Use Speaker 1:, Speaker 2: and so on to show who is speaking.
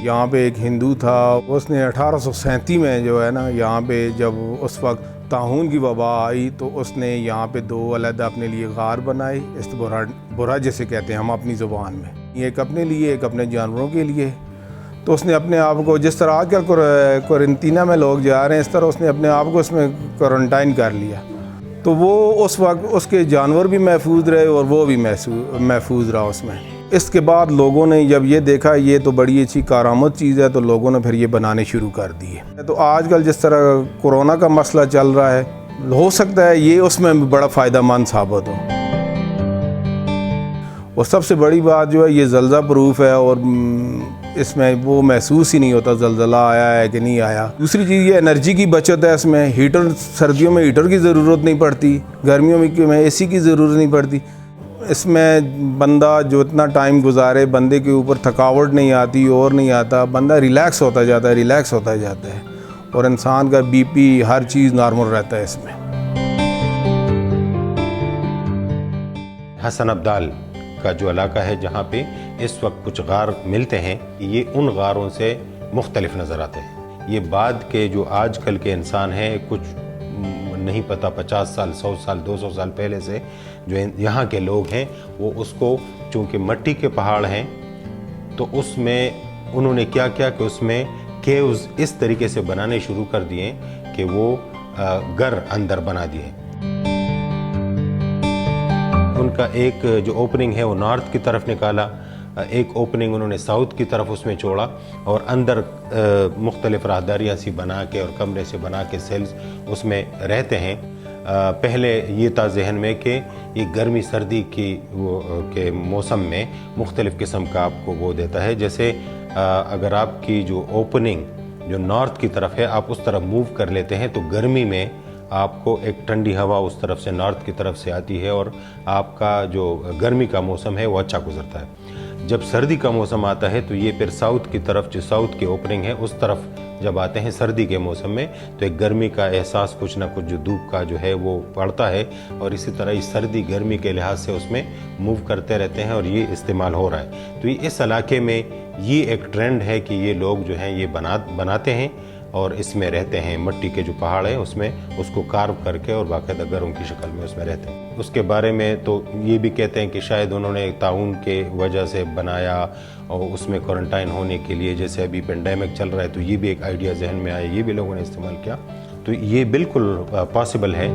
Speaker 1: یہاں پہ ایک ہندو تھا، اس نے 1837 میں جو ہے نا یہاں پہ جب اس وقت طاعون کی وبا آئی تو اس نے یہاں پہ 2 علیحدہ اپنے لیے غار بنائے، برا جسے کہتے ہیں ہم اپنی زبان میں، ایک اپنے لیے ایک اپنے جانوروں کے لیے۔ تو اس نے اپنے آپ کو جس طرح آج کل قرنطینہ میں لوگ جا رہے ہیں اس طرح اس نے اپنے آپ کو اس میں کوارنٹائن کر لیا، تو وہ اس وقت اس کے جانور بھی محفوظ رہے اور وہ بھی محفوظ رہا اس میں۔ اس کے بعد لوگوں نے جب یہ دیکھا یہ تو بڑی اچھی کارآمد چیز ہے تو لوگوں نے پھر یہ بنانے شروع کر دیے۔ تو آج کل جس طرح کورونا کا مسئلہ چل رہا ہے، ہو سکتا ہے یہ اس میں بڑا فائدہ مند ثابت ہو۔ اور سب سے بڑی بات جو ہے یہ زلزلہ پروف ہے اور اس میں وہ محسوس ہی نہیں ہوتا زلزلہ آیا ہے کہ نہیں آیا۔ دوسری چیز یہ انرجی کی بچت ہے، اس میں ہیٹر، سردیوں میں ہیٹر کی ضرورت نہیں پڑتی، گرمیوں میں اے سی کی ضرورت نہیں پڑتی۔ اس میں بندہ جو اتنا ٹائم گزارے بندے کے اوپر تھکاوٹ نہیں آتی اور نہیں آتا، بندہ ریلیکس ہوتا جاتا ہے اور انسان کا بی پی ہر چیز نارمل رہتا ہے اس میں۔
Speaker 2: حسن ابدال کا جو علاقہ ہے جہاں پہ اس وقت کچھ غار ملتے ہیں، یہ ان غاروں سے مختلف نظر آتے ہیں۔ یہ بعد کے جو آج کل کے انسان ہیں، کچھ نہیں پتہ 50 سال 100 سال 200 سال پہلے سے جو یہاں کے لوگ ہیں وہ اس کو چونکہ مٹی کے پہاڑ ہیں تو اس میں انہوں نے کیا کیا کہ اس میں کیوز اس طریقے سے بنانے شروع کر دیے کہ وہ گر اندر بنا دیے۔ ان کا ایک جو اوپننگ ہے وہ نارتھ کی طرف نکالا، ایک اوپننگ انہوں نے ساؤتھ کی طرف اس میں چھوڑا اور اندر مختلف راہداریاں سی بنا کے اور کمرے سے بنا کے سیلز اس میں رہتے ہیں۔ پہلے یہ تھا ذہن میں کہ یہ گرمی سردی کے موسم میں مختلف قسم کا آپ کو وہ دیتا ہے، جیسے اگر آپ کی جو اوپننگ جو نارتھ کی طرف ہے آپ اس طرف موو کر لیتے ہیں تو گرمی میں آپ کو ایک ٹھنڈی ہوا اس طرف سے نارتھ کی طرف سے آتی ہے اور آپ کا جو گرمی کا موسم ہے وہ اچھا گزرتا ہے۔ جب سردی کا موسم آتا ہے تو یہ پھر ساؤتھ کی طرف جو ساؤتھ کی اوپننگ ہے اس طرف جب آتے ہیں سردی کے موسم میں تو ایک گرمی کا احساس کچھ نہ کچھ جو دھوپ کا جو ہے وہ پڑتا ہے اور اسی طرح اس سردی گرمی کے لحاظ سے اس میں موو کرتے رہتے ہیں اور یہ استعمال ہو رہا ہے۔ تو اس علاقے میں یہ ایک ٹرینڈ ہے کہ یہ لوگ جو ہیں یہ بناتے ہیں اور اس میں رہتے ہیں، مٹی کے جو پہاڑ ہیں اس میں اس کو کارو کر کے اور باقاعدہ گھروں کی شکل میں اس میں رہتے ہیں۔ اس کے بارے میں تو یہ بھی کہتے ہیں کہ شاید انہوں نے طاعون کے وجہ سے بنایا اور اس میں کوارنٹائن ہونے کے لیے، جیسے ابھی پینڈیمک چل رہا ہے تو یہ بھی ایک آئیڈیا ذہن میں آیا، یہ بھی لوگوں نے استعمال کیا، تو یہ بالکل پاسبل ہے۔